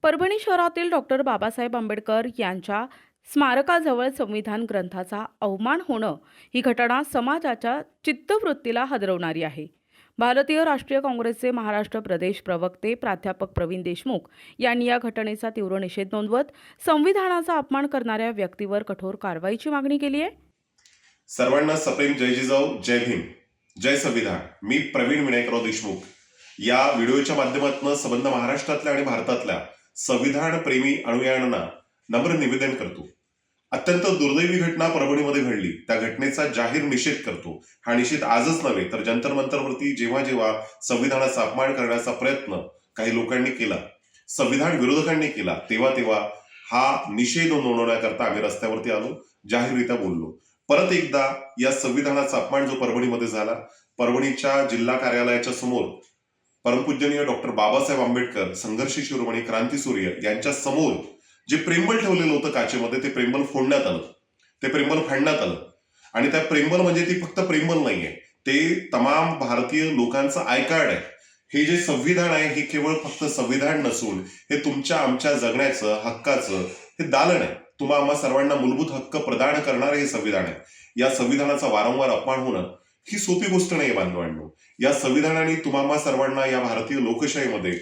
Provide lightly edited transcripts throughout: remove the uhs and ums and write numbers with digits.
परभणी शहरातील डॉक्टर बाबासाहेब आंबेडकर यांच्या स्मारकाजवळ संविधान ग्रंथाचा अवमान होणं ही घटना समाजाच्या चित्तवृत्तीला हादरवणारी आहे. भारतीय राष्ट्रीय काँग्रेसचे महाराष्ट्र प्रदेश प्रवक्ते प्राध्यापक प्रवीण देशमुख यांनी या घटनेचा तीव्र निषेध नोंदवत संविधानाचा अपमान करणाऱ्या व्यक्तीवर कठोर कारवाईची मागणी केली आहे. सर्वांना सप्रेम जय जिजाऊ, जय भीम, जय संविधान. मी प्रवीण विनायकराव देशमुख या व्हिडिओच्या माध्यमातून संबंध महाराष्ट्रातल्या आणि भारतातल्या संविधान प्रेमी अनुयायांना नम्र निवेदन करतो. अत्यंत दुर्दैवी घटना परभणीमध्ये घडली, त्या घटनेचा जाहीर निषेध करतो. हा निषेध आजच नव्हे तर जंतर मंतरवरती जेव्हा जेव्हा संविधानाचा अपमान करण्याचा प्रयत्न काही लोकांनी केला, संविधान विरोधकांनी केला, तेव्हा तेव्हा हा निषेध नोंदवण्याकरता आम्ही रस्त्यावरती आलो, जाहीररित्या बोललो. परत एकदा या संविधानाचा अपमान जो परभणीमध्ये झाला, परभणीच्या जिल्हा कार्यालयाच्या समोर परमपूजनीय डॉक्टर बाबासाहेब आंबेडकर संघर्ष शिरोमणी क्रांतीसूर्य यांच्या समोर जे प्रेंबल ठेवलेलं होतं काचेमध्ये, ते प्रेंबल फोडण्यात आलं, ते प्रेंबल फाडण्यात आलं. आणि त्या प्रेंबल म्हणजे ती फक्त प्रेंबल नाहीये, ते तमाम भारतीय लोकांचं आय कार्ड आहे. हे जे संविधान आहे हे केवळ फक्त संविधान नसून हे तुमच्या आमच्या जगण्याचं हक्काचं हे दालन आहे. तुम्हा आम्हा सर्वांना मूलभूत हक्क प्रदान करणारे हे संविधान आहे. या संविधानाचा वारंवार अपमान होणं ही सोपी गोष्ट नाही बांधवांनो. या संविधानाने तुम्हा सर्वांना या भारतीय लोकशाहीमध्ये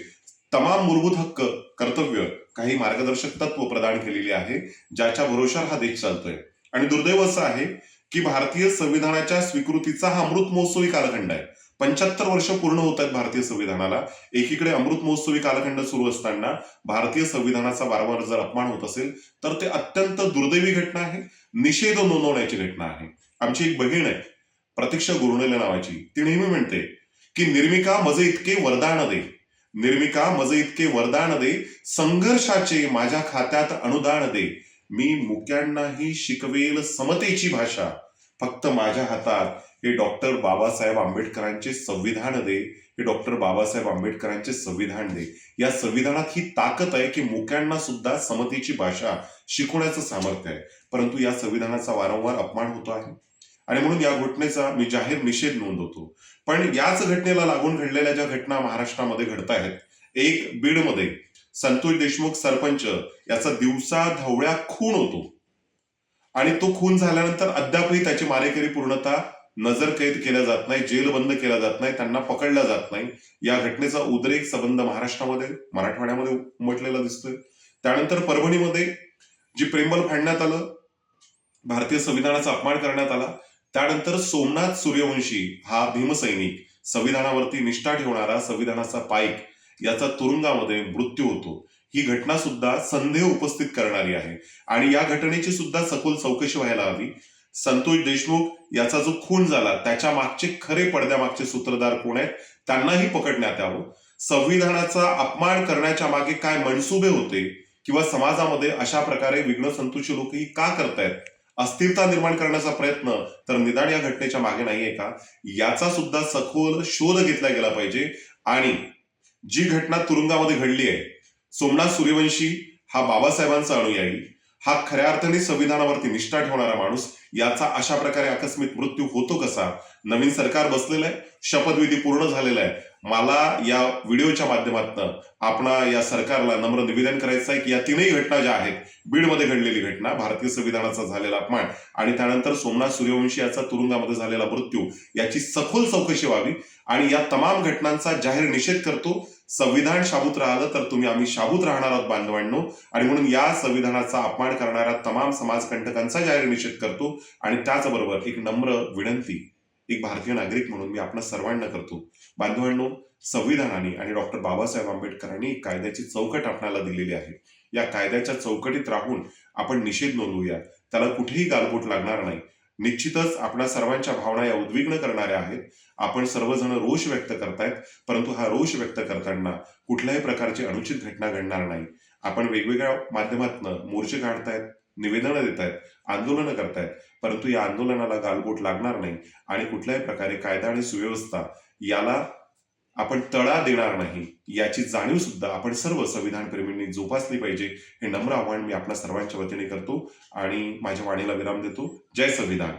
तमाम मूलभूत हक्क, कर्तव्य, काही मार्गदर्शक तत्व प्रदान केलेली आहे, ज्याच्या भरोशावर हा देश चालतोय. आणि दुर्दैव असं आहे की भारतीय संविधानाच्या स्वीकृतीचा हा अमृत महोत्सवी कालखंड आहे. 75 वर्ष पूर्ण होत आहेत भारतीय संविधानाला. एकीकडे अमृत महोत्सवी कालखंड सुरू असताना भारतीय संविधानाचा वारंवार जर अपमान होत असेल तर ते अत्यंत दुर्दैवी घटना आहे, निषेध नोंदवण्याची घटना आहे. आमची एक बहीण आहे प्रतीक्षा गुरुनेले नावाची, ती नेहमी म्हणते की निर्मिका मज इतके वरदान दे, निर्मिका मज इतके वरदान दे, संघर्षाचे माझ्या खात्यात अनुदान दे, मी मुक्यांनाही शिकवेल समतेची भाषा, फक्त माझ्या हातात हे डॉक्टर बाबासाहेब आंबेडकरांचे संविधान दे, हे डॉक्टर बाबासाहेब आंबेडकरांचे संविधान दे. या संविधानात ही ताकद आहे की मुक्यांना सुद्धा समतेची भाषा शिकवण्याचं सामर्थ्य आहे. परंतु या संविधानाचा वारंवार अपमान होतो आहे आणि म्हणून या घटनेचा मी जाहीर निषेध नोंदवतो. पण याच घटनेला लागून घडलेल्या ज्या घटना महाराष्ट्रामध्ये घडत आहेत, एक बीडमध्ये संतोष देशमुख सरपंच याचा दिवसा ढवळ्या खून होतो आणि तो खून झाल्यानंतर अद्यापही त्याची मारेकरी पूर्णतः नजरकैद केल्या जात नाही, जेलबंद केला जात नाही, त्यांना पकडल्या जात नाही. या घटनेचा उद्रेक संबंध महाराष्ट्रामध्ये, मराठवाड्यामध्ये उमटलेला दिसतोय. त्यानंतर परभणीमध्ये जी प्रेंबल फाडण्यात आलं, भारतीय संविधानाचा अपमान करण्यात आला. त्यानंतर सोमनाथ सूर्यवंशी हा भीमसैनिक, संविधानावरती निष्ठा ठेवणारा, संविधानाचा पाईक, याचा तुरुंगामध्ये मृत्यू होतो. ही घटना सुद्धा संदेह उपस्थित करणारी आहे आणि या घटनेची सुद्धा सखोल चौकशी व्हायला हवी. संतोष देशमुख याचा जो खून झाला त्याच्या मागचे खरे पडद्यामागचे सूत्रधार कोण आहेत त्यांनाही पकडण्यात यावं. संविधानाचा अपमान करण्याच्या मागे काय मनसुबे होते किंवा समाजामध्ये अशा प्रकारे विघ्नसंतोषी लोकही का करतायत, अस्थिरता निर्माण करण्याचा प्रयत्न तर निदान या घटनेच्या मागे नाहीये का, याचा सुद्धा सखोल शोध घेतला गेला पाहिजे. आणि जी घटना तुरुंगामध्ये घडली आहे, सोमनाथ सूर्यवंशी हा बाबासाहेबांचा अनुयायी, हा खऱ्या अर्थाने संविधानावरती निष्ठा ठेवणारा माणूस, याचा अशा प्रकारे आकस्मिक मृत्यू होतो कसा? नवीन सरकार बसलेलं आहे, शपथविधी पूर्ण झालेला आहे. मला या व्हिडिओच्या माध्यमातून आपणा या सरकारला नम्र निवेदन करायचं आहे की या तीनही घटना ज्या आहेत, बीडमध्ये घडलेली घटना, भारतीय संविधानाचा झालेला अपमान आणि त्यानंतर सोमनाथ सूर्यवंशी याचा तुरुंगामध्ये झालेला मृत्यू, याची सखोल चौकशी व्हावी आणि या तमाम घटनांचा जाहीर निषेध करतो. संविधान शाबूत राहिलं तर आम्ही शाबूत राहणार आहोत बांधवांनो. आणि म्हणून या संविधानाचा अपमान करणाऱ्या तमाम समाजकंटकांचा जाहीर निषेध करतो. आणि त्याचबरोबर एक नम्र विनंती एक भारतीय नागरिक म्हणून मी आपल्या सर्वांना करतो, बांधवांनो, संविधानाने आणि डॉक्टर बाबासाहेब आंबेडकरांनी कायद्याची चौकट आपल्याला दिलेली आहे. या कायद्याच्या चौकटीत राहून आपण निषेध नोंदवूया. त्याला कुठेही गालबोट लागणार नाही. निश्चितच आपल्या सर्वांच्या भावना या उद्विग्न करणाऱ्या आहेत. आपण सर्वजण रोष व्यक्त करतायत, परंतु हा रोष व्यक्त करताना कुठल्याही प्रकारची अनुचित घटना घडणार नाही. आपण वेगवेगळ्या माध्यमातून मोर्चे काढतायत, निवेदनं देत आहेत, आंदोलनं करतायत, परंतु या आंदोलनाला गालबोट लागणार नाही आणि कुठल्याही प्रकारे कायदा आणि सुव्यवस्था याला आपण तडा देणार नाही, याची जाणीव सुद्धा आपण सर्व संविधान प्रेमींनी जोपासली पाहिजे. हे नम्र आव्हान मी आपल्या सर्वांच्या वतीने करतो आणि माझ्या वाणीला विराम देतो. जय संविधान.